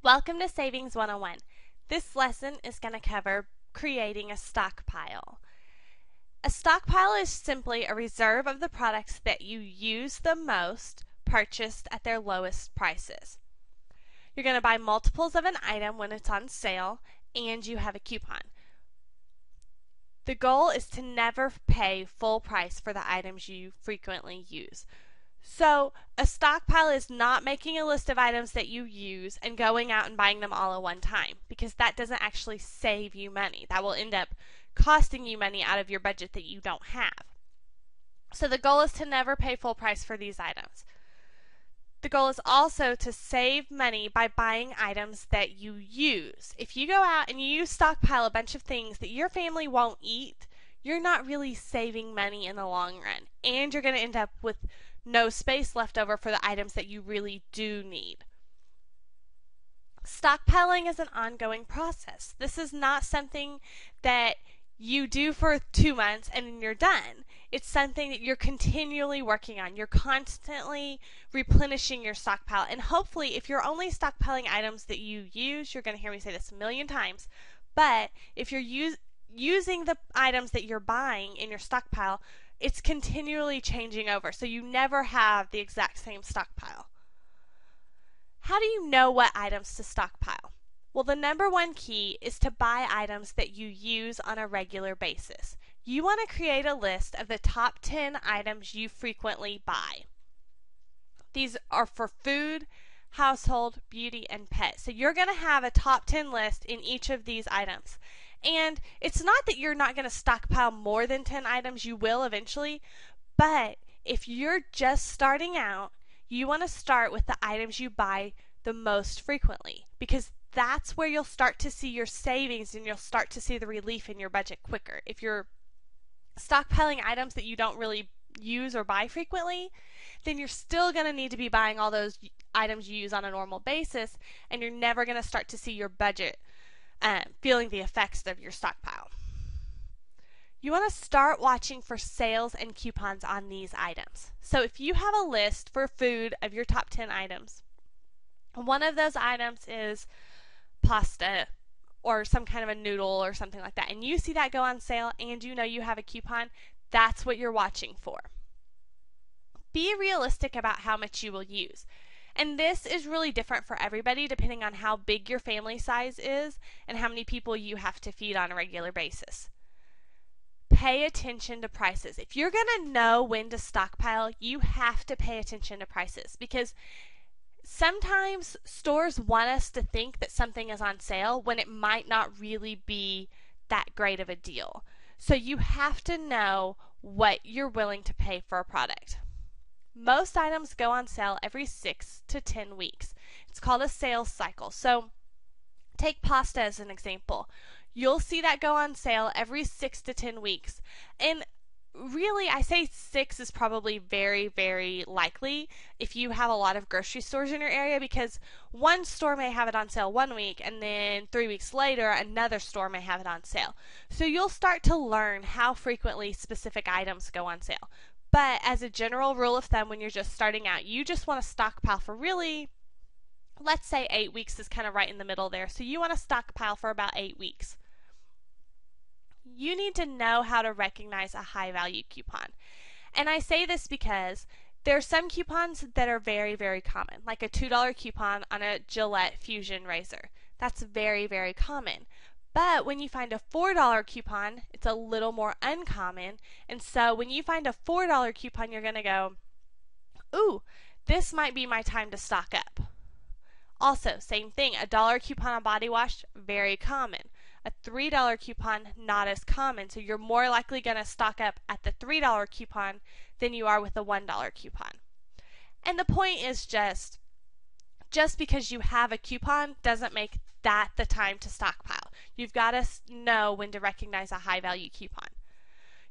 Welcome to Savings 101. This lesson is going to cover creating a stockpile. A stockpile is simply a reserve of the products that you use the most, purchased at their lowest prices. You're going to buy multiples of an item when it's on sale and you have a coupon. The goal is to never pay full price for the items you frequently use. So a stockpile is not making a list of items that you use and going out and buying them all at one time, because that doesn't actually save you money. That will end up costing you money out of your budget that you don't have. So the goal is to never pay full price for these items. The goal is also to save money by buying items that you use. If you go out and you stockpile a bunch of things that your family won't eat, you're not really saving money in the long run, and you're going to end up with no space left over for the items that you really do need. Stockpiling is an ongoing process. This is not something that you do for 2 months and then you're done. It's something that you're continually working on. You're constantly replenishing your stockpile. And hopefully, if you're only stockpiling items that you use, you're going to hear me say this a million times, but if you're using the items that you're buying in your stockpile, it's continually changing over, so you never have the exact same stockpile. How do you know what items to stockpile? Well, the number one key is to buy items that you use on a regular basis. You want to create a list of the top 10 items you frequently buy. These are for food, household, beauty, and pet. So you're going to have a top 10 list in each of these items. And it's not that you're not going to stockpile more than 10 items, you will eventually, but if you're just starting out, you want to start with the items you buy the most frequently, because that's where you'll start to see your savings and you'll start to see the relief in your budget quicker. If you're stockpiling items that you don't really use or buy frequently, then you're still going to need to be buying all those items you use on a normal basis, and you're never going to start to see your budget feeling the effects of your stockpile. You want to start watching for sales and coupons on these items. So if you have a list for food of your top 10 items, one of those items is pasta or some kind of a noodle or something like that, and you see that go on sale and you know you have a coupon, that's what you're watching for. Be realistic about how much you will use. And this is really different for everybody depending on how big your family size is and how many people you have to feed on a regular basis. Pay attention to prices. If you're going to know when to stockpile, you have to pay attention to prices, because sometimes stores want us to think that something is on sale when it might not really be that great of a deal. So you have to know what you're willing to pay for a product. Most items go on sale every 6 to 10 weeks. It's called a sales cycle. So take pasta as an example. You'll see that go on sale every 6 to 10 weeks. And really, I say 6 is probably very, very likely if you have a lot of grocery stores in your area, because one store may have it on sale 1 week and then 3 weeks later another store may have it on sale. So you'll start to learn how frequently specific items go on sale. But as a general rule of thumb, when you're just starting out, you just want to stockpile for really, let's say 8 weeks is kind of right in the middle there. So you want to stockpile for about 8 weeks. You need to know how to recognize a high value coupon. And I say this because there are some coupons that are very, very common, like a $2 coupon on a Gillette Fusion razor. That's very, very common. But when you find a $4 coupon, it's a little more uncommon. And so when you find a $4 coupon, you're going to go, ooh, this might be my time to stock up. Also, same thing, a $1 coupon on body wash, very common. A $3 coupon, not as common. So you're more likely going to stock up at the $3 coupon than you are with the $1 coupon. And the point is just because you have a coupon doesn't make that the time to stockpile. You've got to know when to recognize a high value coupon.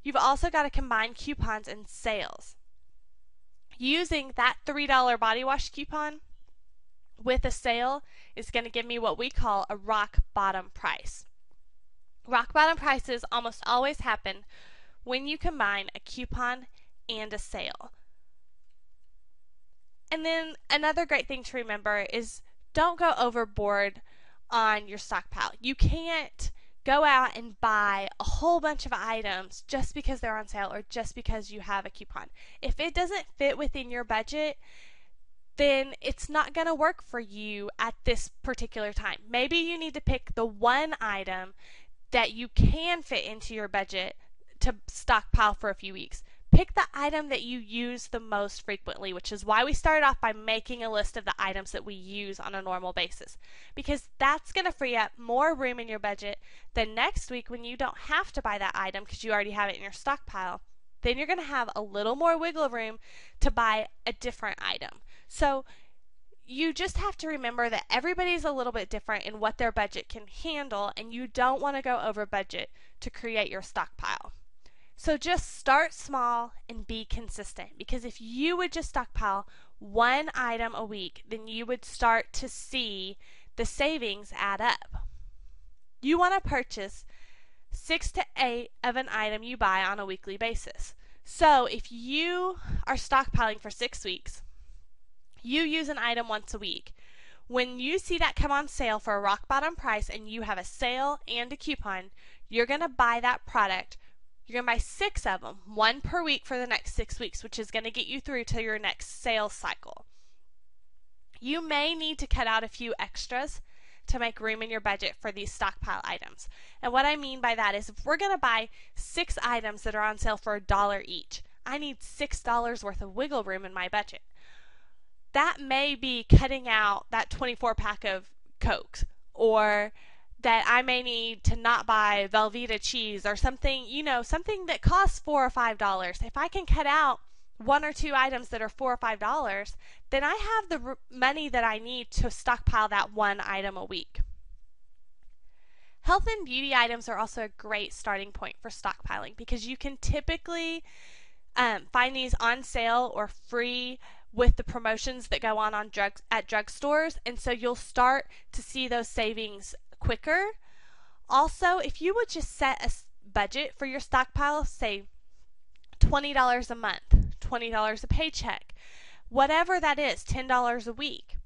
You've also got to combine coupons and sales. Using that $3 body wash coupon with a sale is going to give me what we call a rock bottom price. Rock bottom prices almost always happen when you combine a coupon and a sale. And then another great thing to remember is don't go overboard on your stockpile. You can't go out and buy a whole bunch of items just because they're on sale or just because you have a coupon. If it doesn't fit within your budget, then it's not going to work for you at this particular time. Maybe you need to pick the one item that you can fit into your budget to stockpile for a few weeks. Pick the item that you use the most frequently, which is why we started off by making a list of the items that we use on a normal basis, because that's going to free up more room in your budget. Then next week, when you don't have to buy that item because you already have it in your stockpile, then you're going to have a little more wiggle room to buy a different item. So you just have to remember that everybody's a little bit different in what their budget can handle, and you don't want to go over budget to create your stockpile. So just start small and be consistent, because if you would just stockpile one item a week, then you would start to see the savings add up. You want to purchase 6 to 8 of an item you buy on a weekly basis. So if you are stockpiling for 6 weeks, you use an item once a week. When you see that come on sale for a rock bottom price and you have a sale and a coupon, you're going to buy that product. You're going to buy 6 of them, 1 per week for the next 6 weeks, which is going to get you through to your next sales cycle. You may need to cut out a few extras to make room in your budget for these stockpile items. And what I mean by that is, if we're going to buy 6 items that are on sale for $1 each, I need $6 worth of wiggle room in my budget. That may be cutting out that 24-pack of Cokes, or that I may need to not buy Velveeta cheese or something, something that costs $4 or $5. If I can cut out 1 or 2 items that are $4 or $5, then I have the money that I need to stockpile that one item a week. Health and beauty items are also a great starting point for stockpiling, because you can typically find these on sale or free with the promotions that go on drugs at drugstores, and so you'll start to see those savings quicker. Also, if you would just set a budget for your stockpile, say $20 a month, $20 a paycheck, whatever that is, $10 a week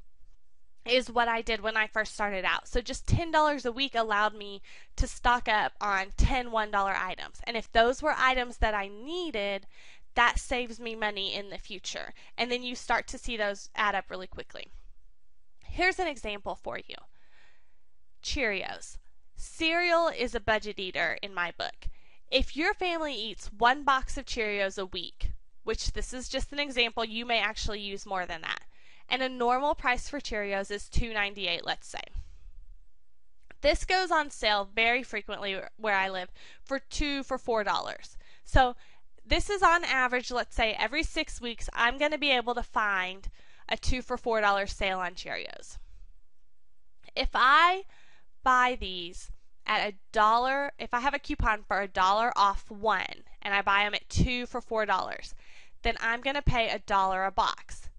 is what I did when I first started out. So just $10 a week allowed me to stock up on 10 $1 items. And if those were items that I needed, that saves me money in the future. And then you start to see those add up really quickly. Here's an example for you. Cheerios. Cereal is a budget eater in my book. If your family eats 1 box of Cheerios a week, which this is just an example, you may actually use more than that, and a normal price for Cheerios is $2.98, let's say. This goes on sale very frequently where I live for $4. So this is on average, let's say every 6 weeks, I'm going to be able to find a $2 for $4 sale on Cheerios. If I buy these at $1, if I have a coupon for $1 off 1 and I buy them at 2 for $4, then I'm going to pay $1 a box.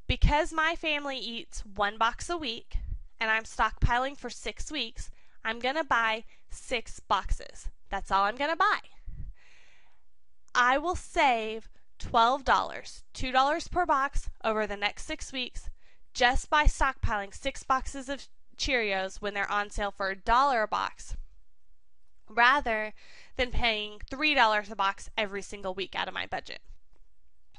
Because my family eats 1 box a week and I'm stockpiling for 6 weeks, I'm going to buy 6 boxes. That's all I'm going to buy. I will save $12, $2 per box over the next 6 weeks just by stockpiling 6 boxes of Cheerios when they're on sale for $1 a box, rather than paying $3 a box every single week out of my budget.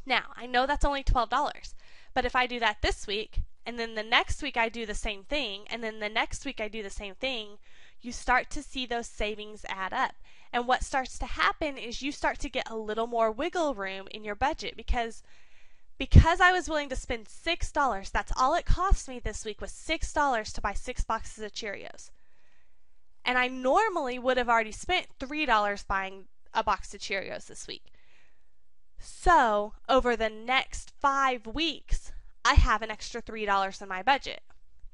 Now, I know that's only $12, but if I do that this week, and then the next week I do the same thing, and then the next week I do the same thing, you start to see those savings add up. And what starts to happen is you start to get a little more wiggle room in your budget, because I was willing to spend $6, that's all it cost me this week, was $6 to buy 6 boxes of Cheerios. And I normally would have already spent $3 buying a box of Cheerios this week. So over the next 5 weeks, I have an extra $3 in my budget.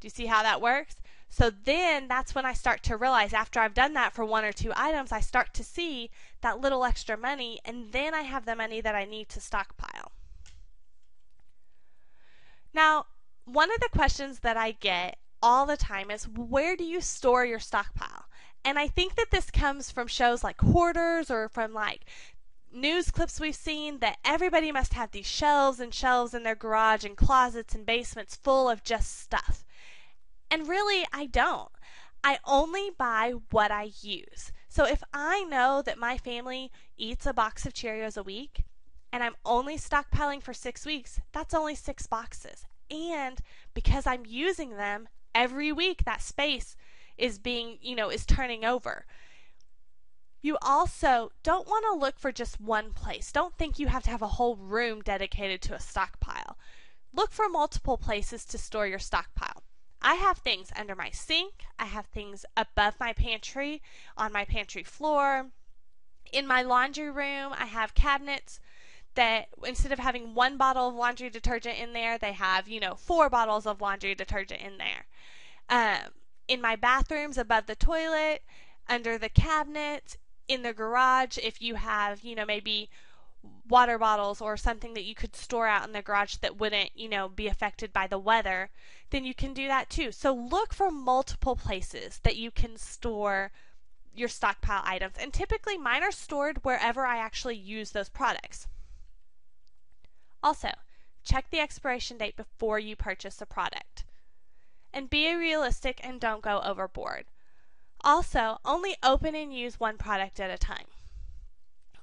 Do you see how that works? So then that's when I start to realize, after I've done that for 1 or 2 items, I start to see that little extra money, and then I have the money that I need to stockpile. Now, one of the questions that I get all the time is, where do you store your stockpile? And I think that this comes from shows like Hoarders, or from like news clips we've seen, that everybody must have these shelves and shelves in their garage and closets and basements full of just stuff. And really, I don't. I only buy what I use. So if I know that my family eats a box of Cheerios a week and I'm only stockpiling for 6 weeks, that's only 6 boxes. And because I'm using them every week, that space is is turning over. You also don't want to look for just one place. Don't think you have to have a whole room dedicated to a stockpile. Look for multiple places to store your stockpile. I have things under my sink, I have things above my pantry, on my pantry floor. In my laundry room, I have cabinets that instead of having 1 bottle of laundry detergent in there, they have, 4 bottles of laundry detergent in there. In my bathrooms, above the toilet, under the cabinet, in the garage, if you have, maybe water bottles or something that you could store out in the garage that wouldn't, be affected by the weather, then you can do that too. So look for multiple places that you can store your stockpile items. And typically mine are stored wherever I actually use those products. Also, check the expiration date before you purchase a product. And be realistic and don't go overboard. Also, only open and use one product at a time.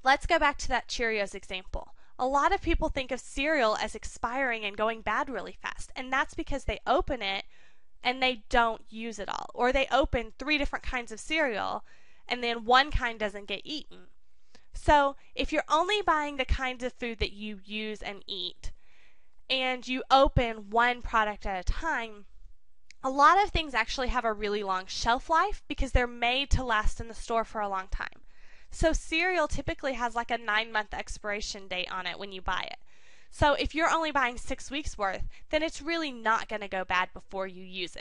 Let's go back to that Cheerios example. A lot of people think of cereal as expiring and going bad really fast, and that's because they open it and they don't use it all. Or they open 3 different kinds of cereal and then one kind doesn't get eaten. So if you're only buying the kinds of food that you use and eat, and you open one product at a time, a lot of things actually have a really long shelf life because they're made to last in the store for a long time. So cereal typically has like a 9-month expiration date on it when you buy it. So if you're only buying 6 weeks worth, then it's really not going to go bad before you use it.